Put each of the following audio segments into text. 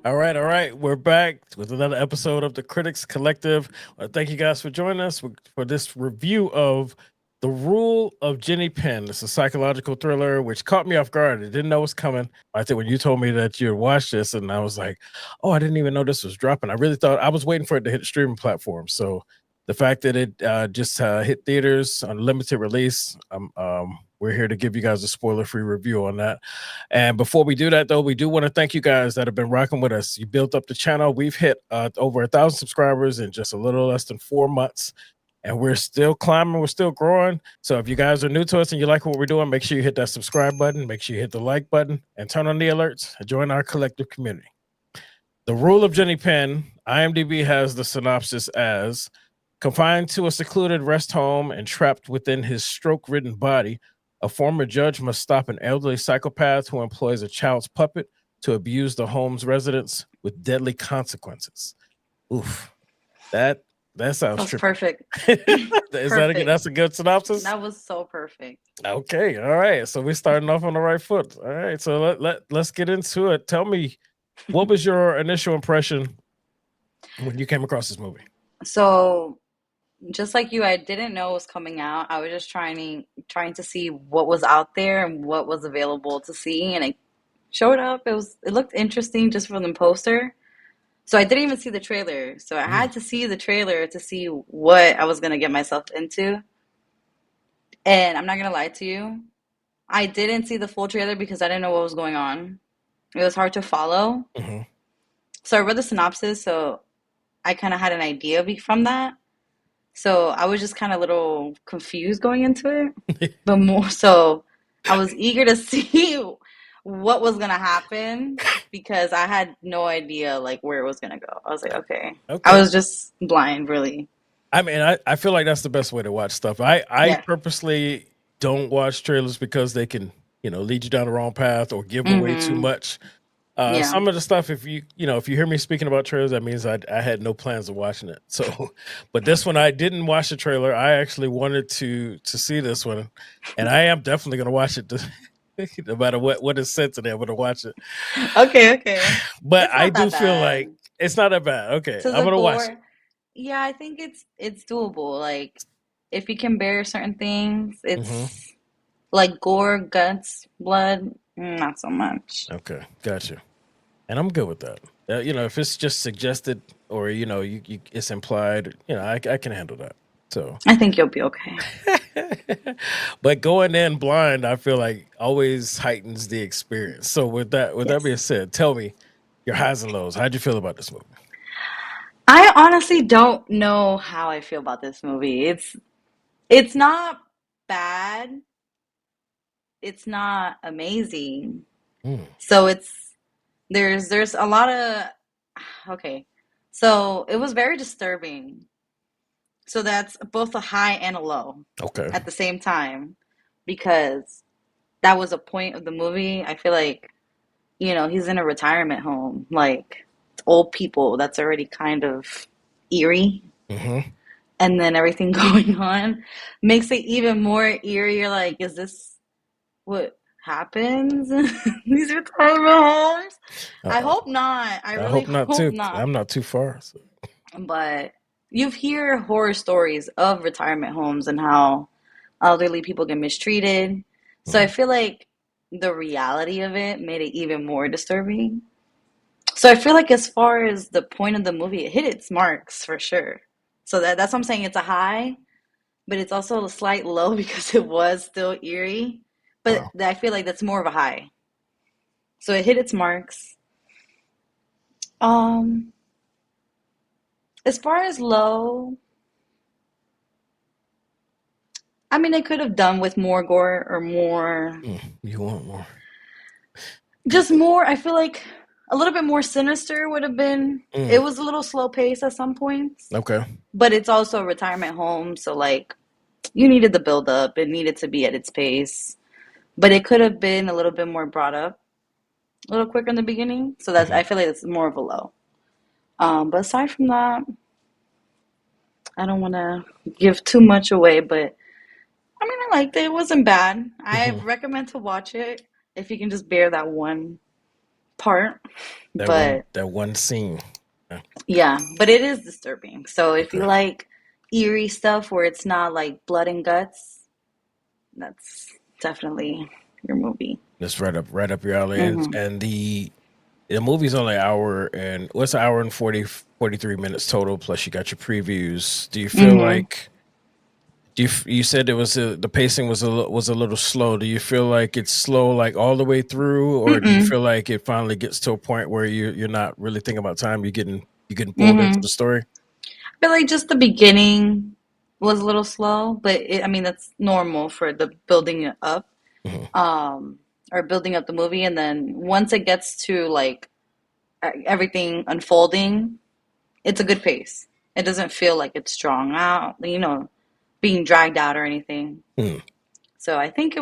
All right. We're back with another episode of the Critics Collective. Thank you guys for joining us for this review of The Rule of Jenny Penn. It's a psychological thriller which caught me off guard. I didn't know it was coming. I think when you told me that you had watched this, and I was like, oh, I didn't even know this was dropping. I really thought I was waiting for it to hit streaming platforms. So the fact that it just hit theaters on limited release, we're here to give you guys a spoiler-free review on that. And before we do that, though, we do want to thank you guys that have been rocking with us. You built up the channel. We've hit over 1,000 subscribers in just a little less than 4 months. And we're still climbing. We're still growing. So if you guys are new to us and you like what we're doing, make sure you hit that subscribe button. Make sure you hit the like button and turn on the alerts and join our collective community. The Rule of Jenny Penn, IMDb has the synopsis as: confined to a secluded rest home and trapped within his stroke-ridden body, a former judge must stop an elderly psychopath who employs a child's puppet to abuse the home's residents with deadly consequences. Oof. That sounds That was perfect. that's a good synopsis? That was so perfect. Okay, all right. So we're starting off on the right foot. All right. So let's get into it. Tell me, what was your initial impression when you came across this movie? So, just like you, I didn't know it was coming out. I was just trying to see what was out there and what was available to see, and it showed up. It looked interesting just from the poster. So I didn't even see the trailer. So I had to see the trailer to see what I was gonna get myself into. And I'm not gonna lie to you, I didn't see the full trailer because I didn't know what was going on. It was hard to follow. Mhm. So I read the synopsis, so I kind of had an idea from that. So I was just kind of a little confused going into it, but more so, I was eager to see what was gonna happen because I had no idea like where it was gonna go. I was like, okay. I Okay. was just blind, really. I mean, I feel like that's the best way to watch stuff. I Yeah. purposely don't watch trailers because they can, lead you down the wrong path or give away too Mm-hmm. much. Yeah. Some of the stuff, if if you hear me speaking about trailers, that means I had no plans of watching it. So, but this one I didn't watch the trailer. I actually wanted to see this one, and I am definitely going to watch it. No matter what is said today, I'm going to watch it. Okay, okay. But It's I not do that feel like bad. it's not that bad. Okay, To I'm the going to watch it. gore, yeah, I think it's doable. Like if you can bear certain things, Hmm. it's like gore, guts, blood, not so much. Okay, gotcha. And I'm good with that. If it's just suggested or it's implied, I can handle that. So, I think you'll be okay. but going in blind, I feel like always heightens the experience. So with that being Yes. said, tell me your highs and lows. How'd you feel about this movie? I honestly don't know how I feel about this movie. It's not bad. It's not amazing. Mm, So there's a lot of okay. So it was very disturbing. So that's both a high and a low okay. at the same time because that was a point of the movie. I feel like, he's in a retirement home, like it's old people. That's already kind of eerie. Hmm. And then everything going on makes it even more eerie. You're like, is this what happens in these retirement homes? I Uh-oh. hope not. I I really hope not hope too. not. I'm not too far. So. But you hear horror stories of retirement homes and how elderly people get mistreated. So I Mhm. feel like the reality of it made it even more disturbing. So I feel like as far as the point of the movie, it hit its marks for sure. So that's what I'm saying. It's a high, but it's also a slight low because it was still eerie. But Wow. I feel like that's more of a high. So it hit its marks. Um, as far as low, I mean, they could have done with more gore or more, You want more? just more. I feel like a little bit more sinister would have been. It Mm, was a little slow pace at some points, okay. but it's also a retirement home, so like you needed the build up. It needed to be at its pace, but it could have been a little bit more brought up, a little quicker in the beginning. So that's I Hmm. feel like it's more of a low. But aside from that, I don't want to give too much away, but I mean, I liked it. It wasn't bad. I Hmm. recommend to watch it if you can just bear that one part, but that one scene. yeah, but it is disturbing. So if you Okay. like eerie stuff where it's not like blood and guts, that's definitely your movie. That's right up your alley. Hmm. And the movie's only an hour and what's an hour and 43 minutes total. Plus you got your previews. Do you feel Hmm. like you said it was the pacing was a little slow. Do you feel like it's slow like all the way through, or do you Mm-mm. feel like it finally gets to a point where you're not really thinking about time? You're getting pulled into Hmm. the story. I feel like just the beginning was a little slow, but I mean that's normal for the building it up, Mhm. um, or building up the movie, and then once it gets to like everything unfolding, it's a good pace. It doesn't feel like it's strong out, being dragged out or anything. Hmm. So I think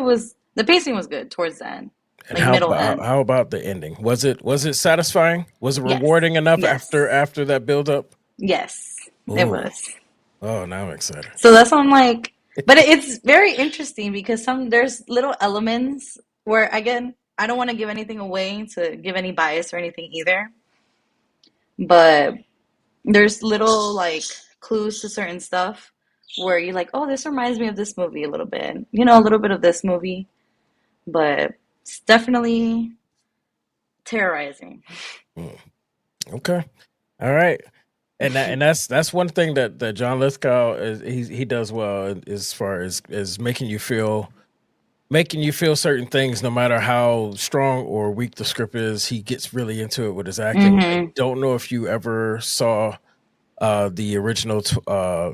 the pacing was good towards the end, And like middle end. how about the ending? Was it satisfying? Was it Yes, rewarding enough yes, after that build up? yes, it Ooh. was. Oh, now I'm excited. So that's why I'm like, but it's very interesting because there's little elements where again, I don't want to give anything away to give any bias or anything either, but there's little like clues to certain stuff where you're like, oh, this reminds me of this movie a little bit, a little bit of this movie, but it's definitely terrorizing. Hmm. Okay. All right. And that's one thing that John Lithgow he does well as far as making you feel certain things no matter how strong or weak the script is. He gets really into it with his acting. I Hmm. don't know if you ever saw the original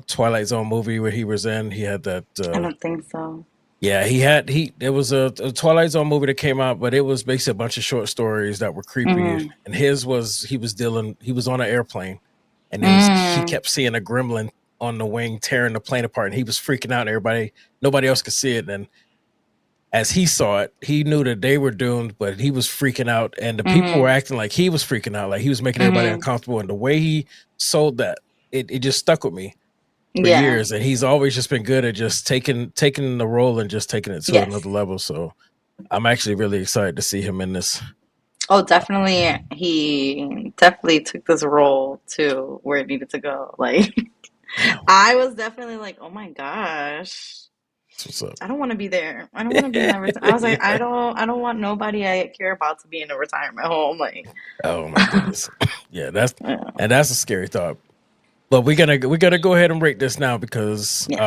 Twilight Zone movie where he was in. He had that I don't think so. yeah, he there was a Twilight Zone movie that came out, but it was basically a bunch of short stories that were creepy. Hmm. And his was he was on an airplane and he Mm. kept seeing a gremlin on the wing tearing the plane apart and he was freaking out and nobody else could see it. And as he saw it, he knew that they were doomed, but he was freaking out and the people were Hmm. acting like he was freaking out, like he was making everybody Hmm. uncomfortable. And the way he sold that, it just stuck with me for Yeah. years, and he's always just been good at just taking the role and just taking it to Yes. another level. So I'm actually really excited to see him in this. Oh, definitely. He definitely took this role to where it needed to go. Like, Yeah, I was definitely like, oh my gosh, that's what's I don't want to be there. I don't want to be in that. I was like, up. I don't want nobody I care about to be in a retirement home. Like, Oh my goodness, yeah, yeah, that's a scary thought. But we gotta go ahead and rate this now because yeah.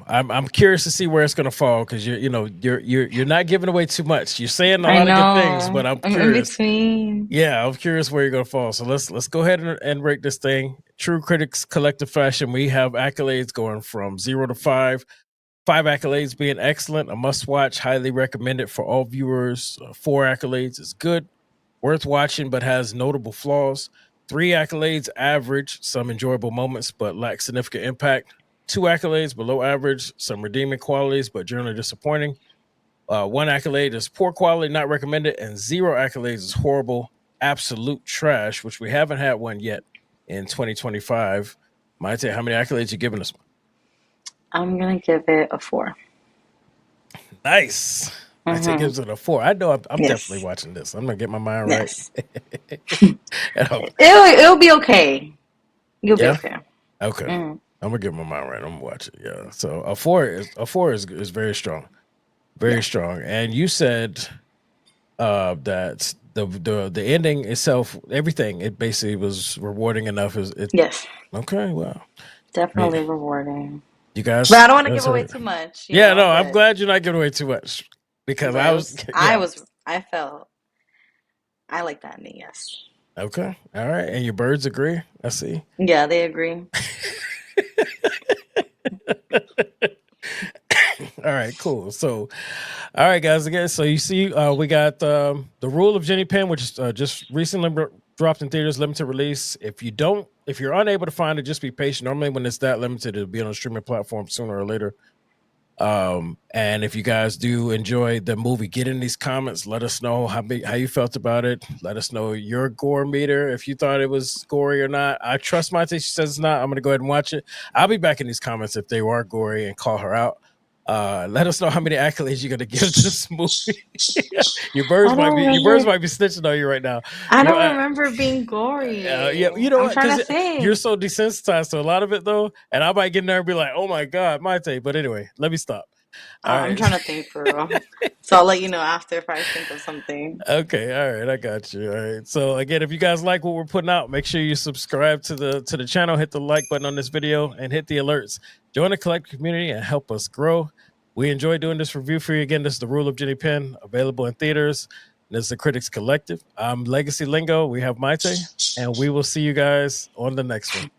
I'm curious to see where it's gonna fall because you're not giving away too much. You're saying a I lot of good things, but know. I'm I'm in curious. between. Yeah, I'm curious where you're gonna fall. So let's go ahead and rate this thing. True Critics Collective Fashion. We have accolades going from 0 to 5. 5 accolades being excellent, a must watch, highly recommended for all viewers. 4 accolades is good, worth watching, but has notable flaws. 3 accolades, average, some enjoyable moments, but lack significant impact. 2 accolades, below average, some redeeming qualities, but generally disappointing. 1 accolade is poor quality, not recommended, and 0 accolades is horrible, absolute trash, which we haven't had one yet in 2025. Mayte, how many accolades you giving us? I'm gonna give it a 4. Nice. Mayte Mm-hmm. gives it a 4. I know I'm definitely Yes. watching this. I'm gonna get my mind right. Yes. Um, It'll be okay. You'll be yeah. okay. Okay. Mm. I'm gonna get my mind right. I'm gonna watch it. Yeah. So a 4 is very strong, very Yeah. strong. And you said that the ending itself, everything, it basically was rewarding enough. Is it Yes. okay? Well, I mean, Definitely rewarding. you But I don't want to guys give away heard. too much, Yeah, no, I'm but glad you're not giving away too much because I was, yeah, I felt I like that ending, yes. okay, all right, and your birds agree. I see. Yeah, they agree. All right, cool. So, all right, guys. Again, so you see, we got the Rule of Jenny Penn, which is just recently dropped in theaters, limited release. If you're unable to find it, just be patient. Normally, when it's that limited, it'll be on a streaming platform sooner or later. And if you guys do enjoy the movie, get in these comments. Let us know how you felt about it. Let us know your gore meter if you thought it was gory or not. I trust my she says it's not. I'm gonna go ahead and watch it. I'll be back in these comments if they are gory and call her out. Let us know how many accolades you're gonna give this movie. your I don't birds remember. might be snitching on you right now. I You know, don't remember being yeah, gory. you know I'm what? trying Because to you're think. so desensitized to a lot of it, though, and I might get in there and be like, "Oh my god, Mayte." But anyway, let me stop. All I'm right. trying to think for real. So I'll let you know after if I think of something. Okay, all right, I got you. All right. So again, if you guys like what we're putting out, make sure you subscribe to the channel, hit the like button on this video, and hit the alerts. Join the collective community and help us grow. We enjoy doing this review for you. Again, this is The Rule of Jenny Penn, available in theaters. This is the Critics Collective. I'm Legacy Lingo. We have Mayte, and we will see you guys on the next one.